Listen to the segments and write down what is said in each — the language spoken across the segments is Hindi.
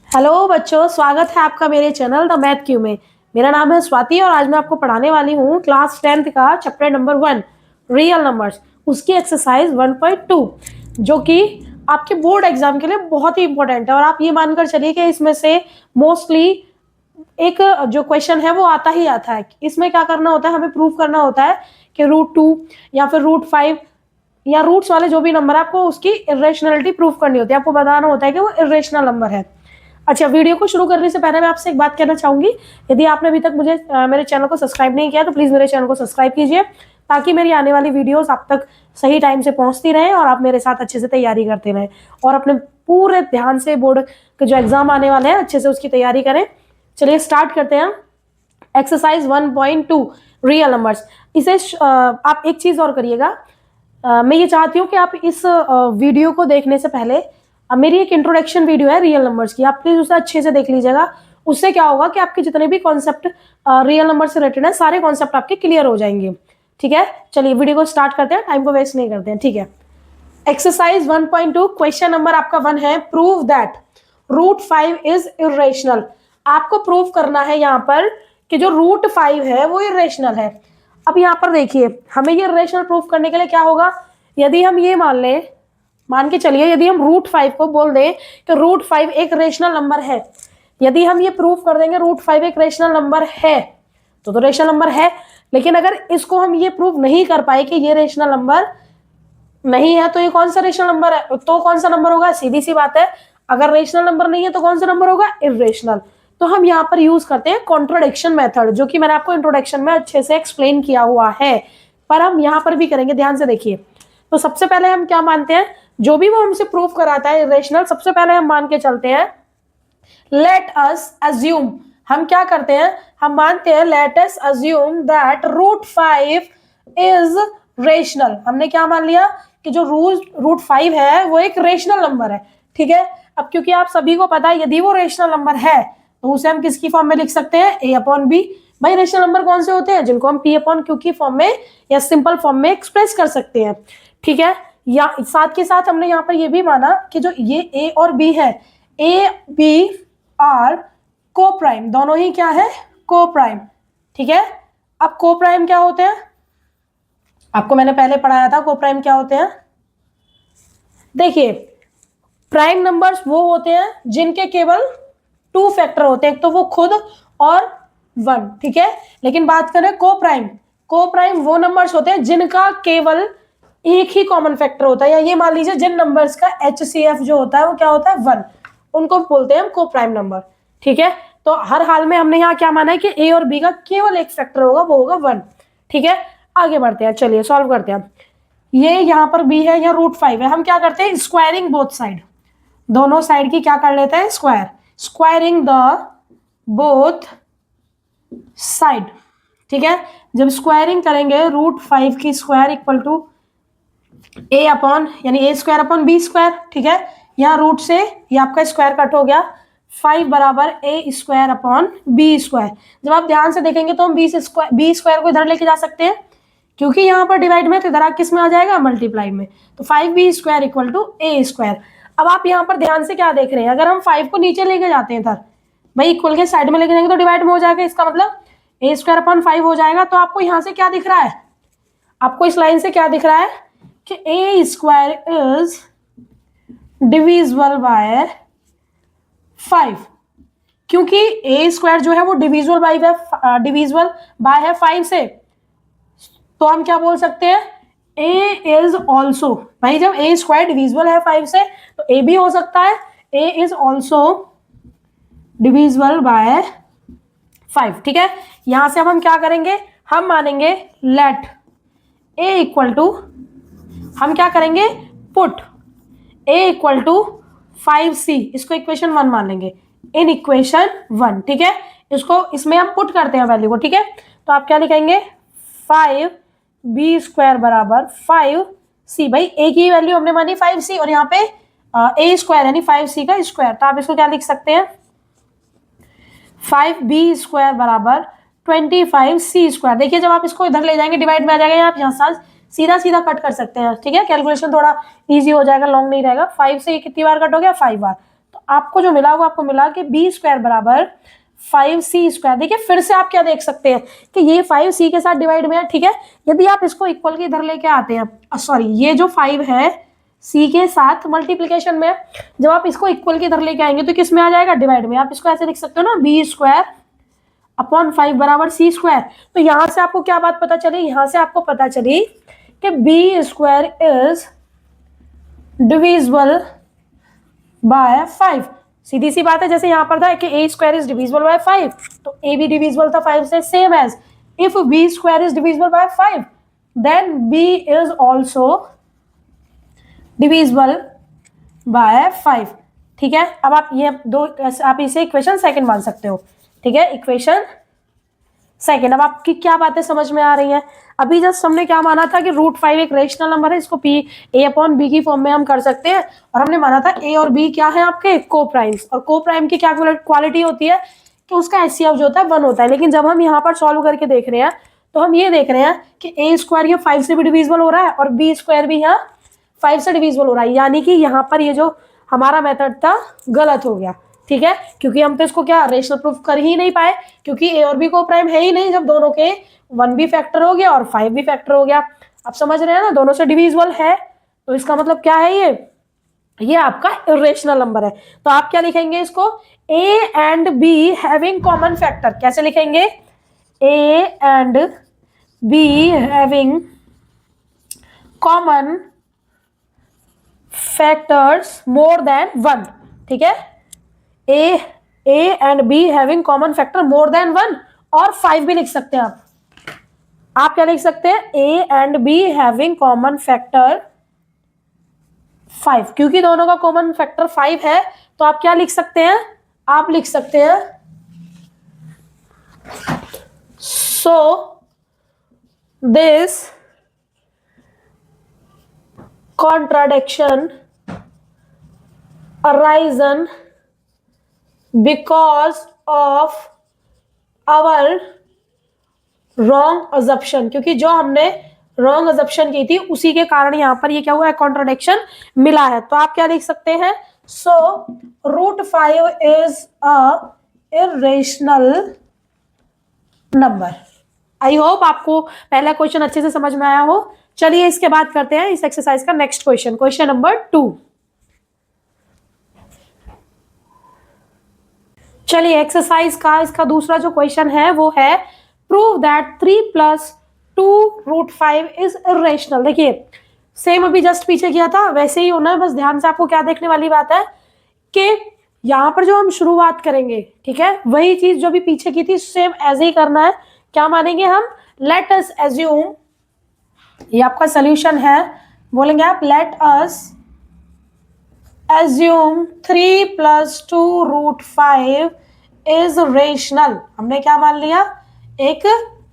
हेलो बच्चों, स्वागत है आपका मेरे चैनल द मैथ क्यू में। मेरा नाम है स्वाति और आज मैं आपको पढ़ाने वाली हूँ क्लास 10th का चैप्टर नंबर 1 रियल नंबर्स, उसकी एक्सरसाइज 1.2 जो कि आपके बोर्ड एग्जाम के लिए बहुत ही इंपॉर्टेंट है। और आप ये मानकर चलिए कि इसमें से मोस्टली एक जो क्वेश्चन है वो आता ही आता है। इसमें क्या करना होता है, हमें प्रूव करना होता है कि √2 या फिर √5 या रूट्स वाले जो भी नंबर है आपको उसकी इरेशनलिटी प्रूव करनी होती है। आपको बताना होता है कि वो इरेशनल नंबर है। अच्छा, वीडियो को शुरू करने से पहले मैं आपसे एक बात कहना चाहूंगी। यदि आपने अभी तक मेरे चैनल को सब्सक्राइब नहीं किया तो प्लीज मेरे चैनल को सब्सक्राइब कीजिए ताकि मेरी आने वाली वीडियोस आप तक सही टाइम से पहुंचती रहें और आप मेरे साथ अच्छे से तैयारी करते रहें और अपने पूरे ध्यान से बोर्ड के जो एग्जाम आने वाले हैं अच्छे से उसकी तैयारी करें। चलिए स्टार्ट करते हैं। Exercise 1.2 real numbers. इसे आप एक चीज और करिएगा। मैं ये चाहती हूँ कि आप इस वीडियो को देखने से पहले मेरी एक इंट्रोडक्शन वीडियो है रियल नंबर्स की, आप प्लीज उसे अच्छे से देख लीजिएगा। उससे क्या होगा कि आपके जितने भी कॉन्सेप्ट रियल नंबर से रिलेटेड है सारे कॉन्सेप्ट आपके क्लियर हो जाएंगे। ठीक है, चलिए वीडियो को स्टार्ट करते हैं, टाइम को वेस्ट नहीं करते हैं। ठीक है, एक्सरसाइज 1.2 क्वेश्चन नंबर आपका 1 है, प्रूव दैट √5 इज इरेशनल। आपको प्रूव करना है यहाँ पर कि जो √5 है वो इरेशनल है। अब यहाँ पर देखिए, हमें ये इरेशनल प्रूव करने के लिए क्या होगा, यदि हम ये मान के चलिए यदि हम √5 को बोल दें कि √5 एक रेशनल नंबर है, यदि हम ये प्रूव कर देंगे √5 एक रेशनल नंबर है तो रेशनल नंबर है। लेकिन अगर इसको हम ये प्रूव नहीं कर पाए कि ये रेशनल नंबर नहीं है तो ये कौन सा रेशनल नंबर है, तो कौन सा नंबर होगा, सीधी सी बात है, अगर रेशनल नंबर नहीं है तो कौन सा नंबर होगा, इरेशनल। तो हम यहाँ पर यूज करते हैं कॉन्ट्रोडिक्शन मेथड, जो कि मैंने आपको इंट्रोडक्शन में अच्छे से एक्सप्लेन किया हुआ है, पर हम यहाँ पर भी करेंगे। ध्यान से देखिए। तो सबसे पहले हम क्या मानते हैं, जो भी वो हमसे प्रूव कराता है इरेशनल, सबसे पहले हम मान के चलते हैं लेट अस अज्यूम। हम क्या करते हैं, हम मानते हैं let us assume that √5 is rational. हमने क्या मान लिया कि जो √5 है वो एक रेशनल नंबर है। ठीक है, अब क्योंकि आप सभी को पता है यदि वो रेशनल नंबर है तो उसे हम किसकी फॉर्म में लिख सकते हैं, a/b। भाई रेशनल नंबर कौन से होते हैं, जिनको हम p/q की फॉर्म में या सिंपल फॉर्म में एक्सप्रेस कर सकते हैं। ठीक है, या साथ के साथ हमने यहाँ पर ये भी माना कि जो ये a और b है, a b आर को प्राइम, दोनों ही क्या है, को प्राइम। ठीक है, अब को प्राइम क्या होते हैं, आपको मैंने पहले पढ़ाया था को प्राइम क्या होते हैं। देखिए, प्राइम नंबर्स वो होते हैं जिनके केवल 2 फैक्टर होते हैं, एक तो वो खुद और 1। ठीक है, लेकिन बात करें को प्राइम वो नंबर्स होते हैं जिनका केवल एक ही कॉमन फैक्टर होता है, या ये मान लीजिए जिन नंबर्स का HCF जो होता है वो क्या होता है, 1, उनको बोलते हैं हम को प्राइम नंबर। ठीक है, तो हर हाल में हमने यहाँ क्या माना है कि A और B का केवल एक फैक्टर होगा, वो होगा 1। ठीक है, आगे बढ़ते हैं, चलिए सॉल्व करते हैं। ये यहाँ पर B है, यहाँ √5 है, हम क्या करते हैं, स्क्वायरिंग बोथ साइड, दोनों साइड की क्या कर लेते हैं, स्क्वायरिंग द बोथ साइड। ठीक है, जब स्क्वायरिंग करेंगे √5 की स्क्वायर इक्वल टू यानी a² / b²। ठीक है, यहाँ रूट से ये आपका स्क्वायर कट हो गया, 5 बराबर a² / b²। जब आप ध्यान से देखेंगे तो हम b² को इधर लेके जा सकते हैं, क्योंकि यहाँ पर डिवाइड में तो इधर आप किस में आ जाएगा, मल्टीप्लाई में। तो 5b² = a²। अब आप यहाँ पर ध्यान से क्या देख रहे हैं, अगर हम 5 को नीचे लेके जाते हैं इधर, भाई इक्वल के साइड में लेके जाएंगे तो डिवाइड में हो जाएगा, इसका मतलब a² / 5 हो जाएगा। तो आपको यहाँ से क्या दिख रहा है, आपको इस लाइन से क्या दिख रहा है कि a² इज डिविजिबल बाय 5, क्योंकि a² जो है वो डिविजिबल बाय है 5 से। तो हम क्या बोल सकते हैं, a इज ऑल्सो, भाई जब a² डिविजिबल है 5 से तो a भी हो सकता है, a is also divisible by 5। ठीक है, यहां से अब हम क्या करेंगे, हम मानेंगे लेट a इक्वल टू, हम क्या करेंगे, put a equal to 5c, इसको इक्वेशन 1 मान लेंगे, इन इक्वेशन 1। ठीक है, इसको इसमें हम पुट करते हैं वैल्यू को। ठीक है, तो आप क्या लिखेंगे, 5b² बराबर 5c। भाई a की वैल्यू हमने मानी 5c और यहाँ पे a² यानी 5c का स्क्वायर, तो आप इसको क्या लिख सकते हैं, 5b² बराबर 25c²। देखिए जब आप इसको इधर ले जाएंगे डिवाइड में आ जाएगा, आप यहाँ साथ सीधा सीधा कट कर सकते हैं। ठीक है, कैलकुलेशन थोड़ा इजी हो जाएगा, लॉन्ग नहीं रहेगा। 5 से कितनी बार कट हो गया, 5 बार, तो आपको जो मिला वो आपको मिला कि बी स्क्वायर बराबर 5c²। देखिए फिर से आप क्या देख सकते हैं कि ये 5c के साथ डिवाइड में है, ठीक है। यदि आप इसको इक्वल के इधर लेके आते हैं, सॉरी ये जो 5 है c के साथ मल्टीप्लीकेशन में, जब आप इसको इक्वल के इधर लेके आएंगे तो किस में आ जाएगा, डिवाइड में। आप इसको ऐसे लिख सकते हो ना, b² अपॉन 5 बराबर c²। तो यहां से आपको क्या बात पता चली, यहां से आपको पता चली कि b² इज डिविजिबल बाय 5। सीधी सी बात है, जैसे यहां पर था कि a² इज डिविजिबल बाय 5, तो a भी डिविजिबल था 5 से। Same as if b² is divisible by 5 then b is also divisible by 5, ठीक है। अब आप ये दो, आप इसे इक्वेशन सेकंड मान सकते हो, ठीक है, इक्वेशन सेकंड। अब आपकी क्या बातें समझ में आ रही हैं। अभी जस्ट हमने क्या माना था कि √5 एक रेशनल नंबर है, इसको p a/b की फॉर्म में हम कर सकते हैं, और हमने माना था a और b क्या है आपके, को प्राइम्स। और को प्राइम की क्या क्वालिटी होती है कि उसका HCF जो होता है 1 होता है। लेकिन जब हम यहाँ पर सॉल्व करके देख रहे हैं तो हम ये देख रहे हैं कि a² ये 5 से भी डिविजिबल हो रहा है और b² भी यहाँ 5 से डिविजिबल हो रहा है, यानी कि यहाँ पर ये जो हमारा मेथड था गलत हो गया, ठीक है। क्योंकि हम तो इसको क्या रेशनल प्रूफ कर ही नहीं पाए, क्योंकि a और b को प्राइम है ही नहीं, जब दोनों के 1 भी फैक्टर हो गया और 5 भी फैक्टर हो गया। आप समझ रहे हैं ना, दोनों से डिविजिबल है, तो इसका मतलब क्या है, ये आपका इरेशनल नंबर है। तो आप क्या लिखेंगे इसको, a and b having common factor. कैसे लिखेंगे, a and b having common factors more than 1, ठीक है। a and b having common factor more than 1, और 5 भी लिख सकते हैं आप क्या लिख सकते हैं, a and b having common factor 5। क्योंकि दोनों का कॉमन फैक्टर 5 है, तो आप क्या लिख सकते हैं, आप लिख सकते हैं so this contradiction arisen because of our wrong assumption। क्योंकि जो हमने wrong assumption की थी उसी के कारण यहाँ पर ये क्या हुआ है, कॉन्ट्राडिक्शन मिला है। तो आप क्या लिख सकते हैं, सो √5 is a irrational number. I hope आपको पहला क्वेश्चन अच्छे से समझ में आया हो। चलिए इसके बाद करते हैं इस एक्सरसाइज का नेक्स्ट क्वेश्चन, क्वेश्चन नंबर 2। चलिए एक्सरसाइज का इसका दूसरा जो क्वेश्चन है वो है प्रूव दैट 3 + 2√5 इज इरेशनल। देखिए सेम अभी जस्ट पीछे किया था वैसे ही होना है, बस ध्यान से आपको क्या देखने वाली बात है कि यहां पर जो हम शुरुआत करेंगे, ठीक है, वही चीज जो अभी पीछे की थी सेम ऐसे ही करना है। क्या मानेंगे हम, लेट अस एज्यूम, ये आपका सोल्यूशन है, बोलेंगे आप let us assume 3 + 2√5 is rational. हमने क्या मान लिया, एक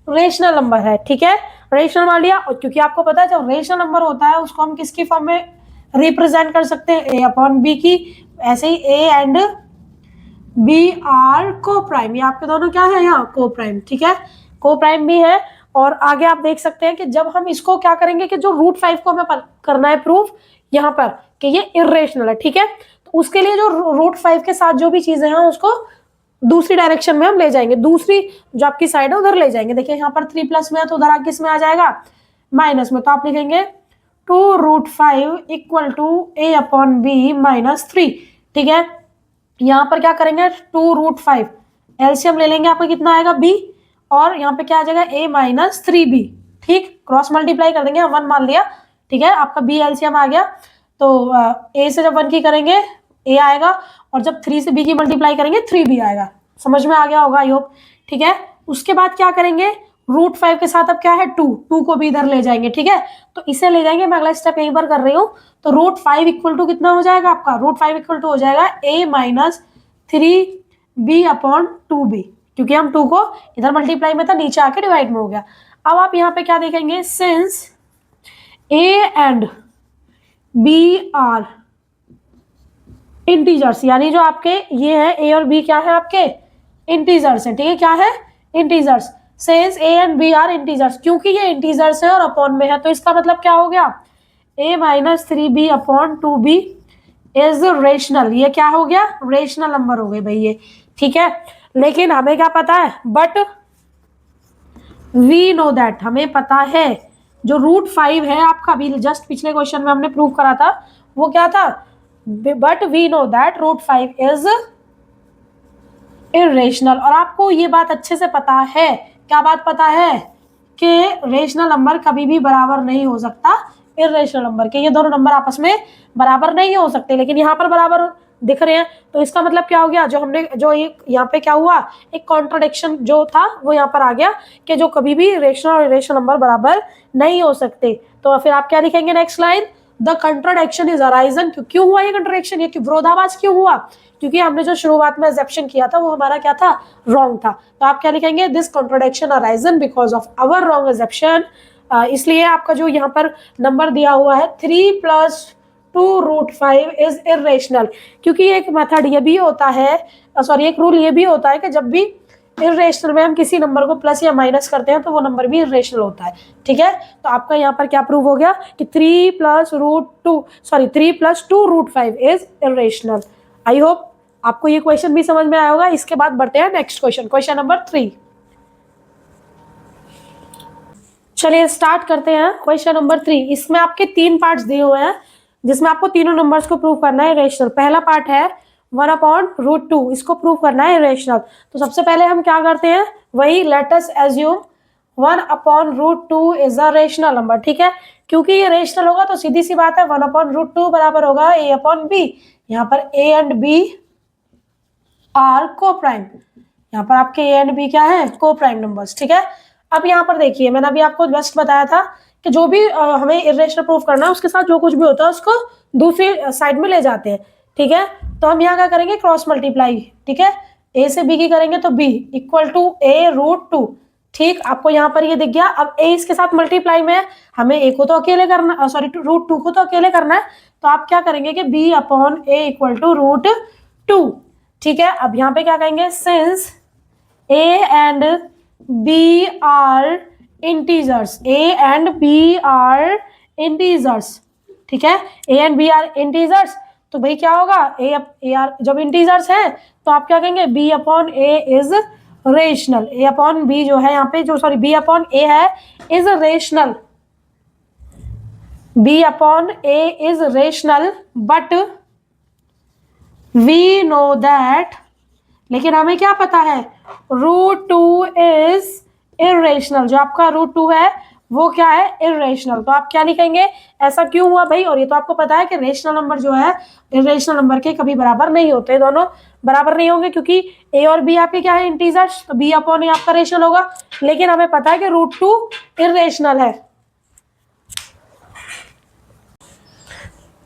रेशनल नंबर है, ठीक है, रेशनल मान लिया। और क्योंकि आपको पता है जब रेशनल नंबर होता है उसको हम किसकी फॉर्म में रिप्रेजेंट कर सकते हैं, a/b की। ऐसे ही a एंड b आर को प्राइम, ये आपके दोनों क्या है यहाँ, को प्राइम, ठीक है, को प्राइम भी है। और आगे आप देख सकते हैं कि जब हम इसको क्या करेंगे कि जो √5 को हमें करना है प्रूफ यहाँ पर कि ये इरेशनल है, ठीक है, तो उसके लिए जो √5 के साथ जो भी चीजें हैं उसको दूसरी डायरेक्शन में हम ले जाएंगे, दूसरी जो आपकी साइड है उधर ले जाएंगे। देखिए यहाँ पर 3 प्लस में है तो उधर किस में आ जाएगा, माइनस में। तो आप लिखेंगे 2√5 = a/b - 3, ठीक है। यहाँ पर क्या करेंगे, 2√5 एलसीएम ले लेंगे, आपका कितना आएगा b, और यहाँ पे क्या आ जाएगा a - 3b, ठीक, क्रॉस मल्टीप्लाई कर देंगे, 1 मान लिया, ठीक है, आपका b एलसीएम आ गया। तो a से जब 1 की करेंगे a आएगा, और जब 3 से b की मल्टीप्लाई करेंगे 3b आएगा। समझ में आ गया होगा आई होप, ठीक है। उसके बाद क्या करेंगे, √5 के साथ अब क्या है 2 को भी इधर ले जाएंगे, ठीक है, तो इसे ले जाएंगे। मैं अगला स्टेप यहीं पर कर रही हूँ। तो √5 = कितना हो जाएगा आपका, √5 = हो जाएगा a - 3b/2b, क्योंकि हम 2 को इधर मल्टीप्लाई में था, नीचे आके डिवाइड में हो गया। अब आप यहाँ पे क्या देखेंगे, since a and b are integers, यानी जो आपके ये है a और b क्या है आपके इंटीजर्स है, ठीक है, क्या है integers. Since a and b are integers, क्योंकि ये इंटीजर्स है और अपॉन में है, तो इसका मतलब क्या हो गया, a - 3b/2b इज रेशनल। ये क्या हो गया, रेशनल नंबर हो गए भाई ये, ठीक है। लेकिन हमें क्या पता है, बट वी नो दैट, हमें पता है जो √5 है आपका, अभी जस्ट पिछले क्वेश्चन में हमने प्रूव करा था, वो क्या था, but we know that √5 is irrational. और आपको ये बात अच्छे से पता है, क्या बात पता है, कि रेशनल नंबर कभी भी बराबर नहीं हो सकता इरेशनल नंबर के। ये दोनों नंबर आपस में बराबर नहीं हो सकते, लेकिन यहाँ पर बराबर दिख रहे हैं, तो इसका मतलब क्या हो गया, जो हमने जो एक यहाँ पे क्या हुआ, एक कॉन्ट्रडिक्शन जो था वो यहाँ पर आ गया, कि जो कभी भी रेशनल और इरेशनल नंबर बराबर नहीं हो सकते। तो फिर आप क्या लिखेंगे next line, the contradiction is arisen. क्यों हुआ ये कंट्राडिक्शन, ये विरोधाभास क्यों हुआ, क्योंकि हमने जो शुरुआत में एग्जेप्शन किया था वो हमारा क्या था, रॉन्ग था। तो आप क्या लिखेंगे, this contradiction arisen because of our wrong assumption. इसलिए आपका जो यहाँ पर नंबर दिया हुआ है 3 + 2√5 इज इरेशनल, क्योंकि एक मेथड ये भी होता है, सॉरी एक रूल ये भी होता है कि जब भी इरेशनल में हम किसी नंबर को प्लस या माइनस करते हैं तो वो नंबर भी इरेशनल होता है, ठीक है। तो आपका यहाँ पर क्या प्रूव हो गया कि 3 + 2√5 इज इरेशनल। आई होप आपको ये क्वेश्चन भी समझ में आया होगा। इसके बाद बढ़ते हैं नेक्स्ट क्वेश्चन, क्वेश्चन नंबर 3। चलिए स्टार्ट करते हैं क्वेश्चन नंबर 3। इसमें आपके 3 पार्ट्स दिए हुए हैं, जिसमें आपको तीनों नंबर्स को प्रूव करना है रेशनल। पहला पार्ट है 1/√2, इसको प्रूव करना है रेशनल। तो सबसे पहले हम क्या करते हैं, वही let us assume 1/√2 is a rational number, ठीक है। क्योंकि ये रेशनल होगा तो सीधी सी बात है 1/√2 बराबर होगा a/b। यहाँ पर a एंड b आर को प्राइम, यहाँ पर आपके ए एंड बी क्या है, को प्राइम नंबर्स, ठीक है। अब यहाँ पर देखिए, मैंने अभी आपको जस्ट बताया था कि जो भी हमें इरेशनल प्रूफ करना है उसके साथ जो कुछ भी होता है उसको दूसरी साइड में ले जाते हैं, ठीक है। तो हम यहाँ क्या करेंगे, क्रॉस मल्टीप्लाई, ठीक है। ए से बी की करेंगे तो बी इक्वल टू a√2, ठीक। आपको यहाँ पर ये दिख गया। अब ए इसके साथ मल्टीप्लाई में है, हमें ए को तो अकेले करना, सॉरी √2 को तो अकेले करना है, तो आप क्या करेंगे कि b/a इक्वल टू √2, ठीक है। अब यहाँ पे क्या कहेंगे, since a and b are integers, a and b are integers, ठीक है। a and b are integers, तो भाई क्या होगा, a आर जब इंटीजर्स है तो आप क्या कहेंगे, b/a इज रेशनल। a/b जो है यहाँ पे, जो सॉरी b/a है is rational, b/a is rational, but we know that, लेकिन हमें क्या पता है, √2 इज इरेशनल। जो आपका √2 है वो क्या है, इरेशनल। तो आप क्या लिखेंगे, ऐसा क्यों हुआ भाई, और ये तो आपको पता है कि रेशनल नंबर जो है इरेशनल नंबर के कभी बराबर नहीं होते, दोनों बराबर नहीं होंगे, क्योंकि ए और बी आपके क्या है, इंटीजर्स, तो b/a आपका रेशनल होगा। लेकिन हमें पता है कि √2 इरेशनल है,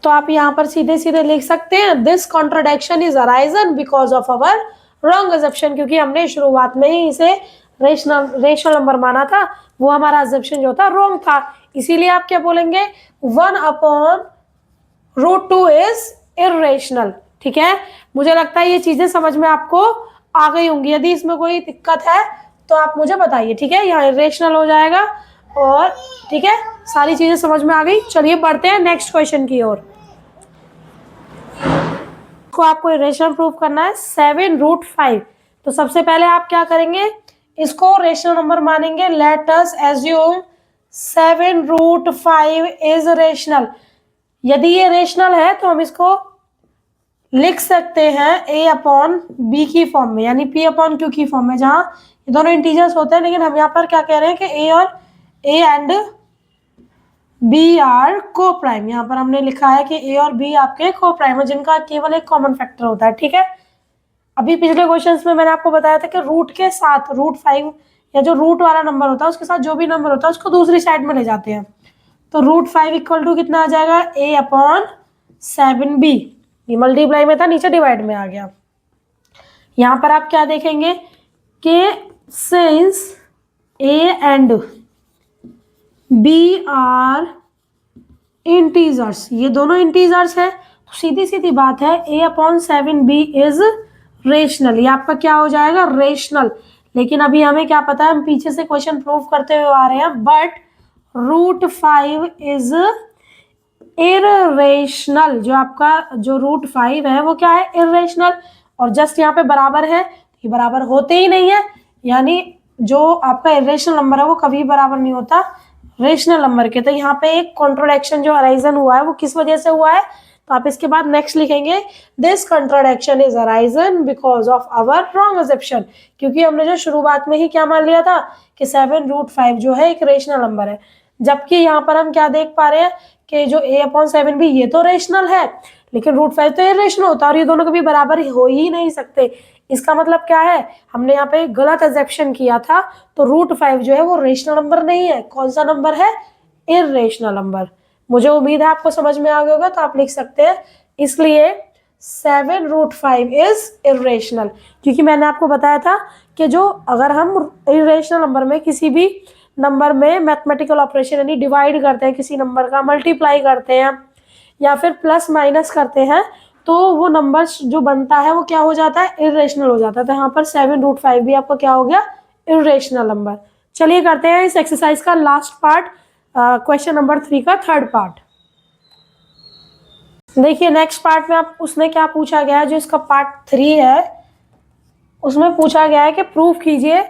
तो आप यहाँ पर सीधे सीधे लिख सकते हैं, this contradiction is arisen because of our wrong assumption, क्योंकि हमने शुरुआत में ही इसे रेशनल नंबर माना था, वो हमारा अजम्पशन जो था रॉन्ग था। इसीलिए आप क्या बोलेंगे, 1/√2 इज इरेशनल, ठीक है। मुझे लगता है ये चीजें समझ में आपको आ गई होंगी। यदि इसमें कोई दिक्कत है तो आप मुझे बताइए, ठीक है। यहाँ इरेशनल हो जाएगा, और ठीक है, सारी चीजें समझ में आ गई। चलिए बढ़ते हैं नेक्स्ट क्वेश्चन की ओर। को आपको रेशनल प्रूफ करना है 7√5। तो सबसे पहले आप क्या करेंगे, इसको रेशनल नंबर मानेंगे। Let us assume 7√5 is rational. यदि ये रेशनल है तो हम इसको लिख सकते हैं a/b की फॉर्म में, यानी p/q की फॉर्म में, जहां ये दोनों इंटीजर्स होते हैं। लेकिन हम यहाँ पर क्या कह रहे हैं कि a एंड बी आर को प्राइम। यहाँ पर हमने लिखा है कि ए और बी आपके को प्राइम है, जिनका केवल एक कॉमन फैक्टर होता है, ठीक है। अभी पिछले क्वेश्चंस में मैंने आपको बताया था कि रूट के साथ √5 या जो रूट वाला नंबर होता है उसके साथ जो भी नंबर होता है उसको दूसरी साइड में ले जाते हैं। तो √5 इक्वल टू कितना आ जाएगा, a/7b। ये मल्टीप्लाई में था, नीचे डिवाइड में आ गया। यहाँ पर आप क्या देखेंगे कि since a and b are integers, ये दोनों इंटीजर्स है, तो सीधी सीधी बात है a/7b इज रेशनल। ये आपका क्या हो जाएगा, रेशनल। लेकिन अभी हमें क्या पता है, हम पीछे से क्वेश्चन प्रूव करते हुए आ रहे हैं, बट √5 इज इरेशनल, जो आपका जो √5 है वो क्या है, इरेशनल। और जस्ट यहाँ पे बराबर है, ये बराबर होते ही नहीं है, यानी जो आपका इरेशनल नंबर है वो कभी बराबर नहीं होता रेशनल नंबर के। तो यहाँ पे एक कॉन्ट्रोडक्शन जो अराइजन हुआ है वो किस वजह से हुआ है, तो आप इसके बाद नेक्स्ट लिखेंगे this contradiction is arisen because of our wrong assumption, क्योंकि हमने जो शुरुआत में ही क्या मान लिया था कि 7√5 जो है एक रेशनल नंबर है, जबकि यहाँ पर हम क्या देख पा रहे हैं कि जो a/7 भी ये तो रेशनल है, लेकिन √5 तो इरेशनल होता है और ये दोनों कभी बराबर हो ही नहीं सकते। इसका मतलब क्या है, हमने यहाँ पे गलत एग्जेप्शन किया था, तो √5 जो है वो रेशनल नंबर नहीं है, कौन सा नंबर है, इरेशनल नंबर। मुझे उम्मीद है आपको समझ में आ गया होगा, तो आप लिख सकते हैं इसलिए 7√5 इज इरेशनल, क्योंकि मैंने आपको बताया था कि जो अगर हम इरेशनल नंबर में किसी भी नंबर में मैथमेटिकल ऑपरेशन यानी डिवाइड करते हैं, किसी नंबर का मल्टीप्लाई करते हैं या फिर प्लस माइनस करते हैं, तो वो नंबर जो बनता है वो क्या हो जाता है, इरेशनल हो जाता है। तो यहाँ पर 7√5 भी आपका क्या हो गया, इरेशनल नंबर। चलिए करते हैं इस एक्सरसाइज का लास्ट पार्ट, क्वेश्चन नंबर 3 का थर्ड पार्ट। देखिए नेक्स्ट पार्ट में आप उसने क्या पूछा गया है, जो इसका पार्ट 3 है उसमें पूछा गया है कि प्रूफ कीजिए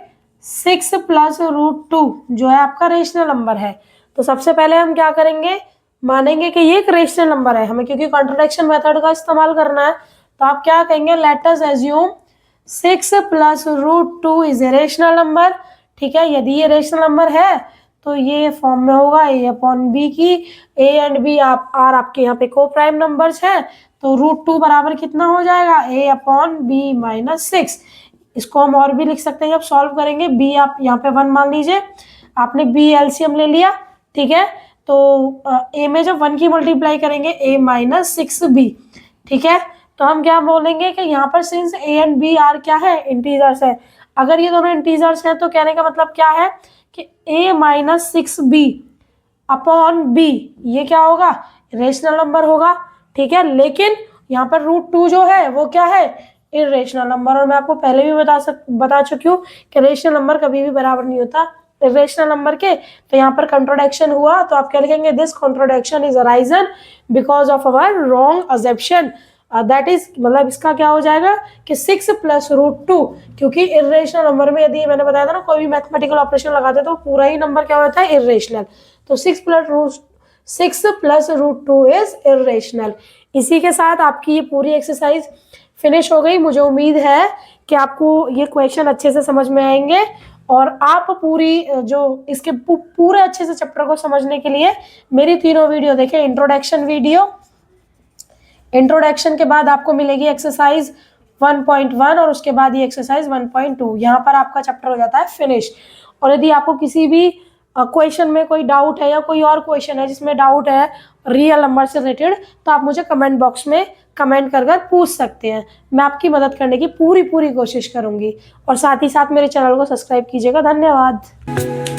6 + √2 जो है आपका रेशनल नंबर है। तो सबसे पहले हम क्या करेंगे, मानेंगे कि ये एक रेशनल नंबर है, हमें क्योंकि कॉन्ट्रडिक्शन मेथड का इस्तेमाल करना है, तो आप क्या कहेंगे, let us assume 6 + √2 is a rational number. ठीक है, यदि ये रेशनल नंबर है तो ये फॉर्म में होगा a/b की, a एंड b आर आपके यहाँ पे को प्राइम नंबर्स है, तो √2 बराबर कितना हो जाएगा, a/b - 6। इसको हम और भी लिख सकते हैं, जब सॉल्व करेंगे b आप यहाँ पे 1 मान लीजिए, आपने b एलसीएम ले लिया, ठीक है, तो a में जब 1 की मल्टीप्लाई करेंगे a - 6b, ठीक है, तो हम क्या बोलेंगे कि यहाँ पर since a and b are क्या है, इंटीजर्स है। अगर ये दोनों इंटीजर्स हैं तो कहने का मतलब क्या है कि a - 6b अपॉन b ये क्या होगा, रेशनल नंबर होगा। ठीक है, लेकिन यहाँ पर √2 जो है वो क्या है, इरेशनल नंबर। और मैं आपको पहले भी बता चुकी हूँ कि रेशनल नंबर कभी भी बराबर नहीं होता इरेशनल नंबर के। तो यहाँ पर कंट्रोडक्शन हुआ, तो आप क्या लिखेंगे, this contradiction is arisen because of our wrong assumption. That is मतलब इसका क्या हो जाएगा कि 6 + √2, क्योंकि इरेशनल नंबर में यदि मैंने बताया था ना कोई भी मैथमेटिकल ऑपरेशन लगाते तो पूरा ही नंबर क्या होता है, इरेशनल। तो 6 + √2 इज इरेशनल। इसी के साथ आपकी ये पूरी एक्सरसाइज फिनिश हो गई। मुझे उम्मीद है कि आपको ये क्वेश्चन अच्छे से समझ में आएंगे और आप पूरी जो इसके पूरे अच्छे से चैप्टर को समझने के लिए मेरी तीनों वीडियो देखें। इंट्रोडक्शन वीडियो, इंट्रोडक्शन के बाद आपको मिलेगी एक्सरसाइज 1.1 और उसके बाद ये एक्सरसाइज 1.2, यहाँ पर आपका चैप्टर हो जाता है फिनिश। और यदि आपको किसी भी क्वेश्चन में कोई डाउट है या कोई और क्वेश्चन है जिसमें डाउट है रियल नंबर से रिलेटेड, तो आप मुझे कमेंट बॉक्स में कमेंट कर पूछ सकते हैं। मैं आपकी मदद करने की पूरी कोशिश करूंगी और साथ ही साथ मेरे चैनल को सब्सक्राइब कीजिएगा। धन्यवाद।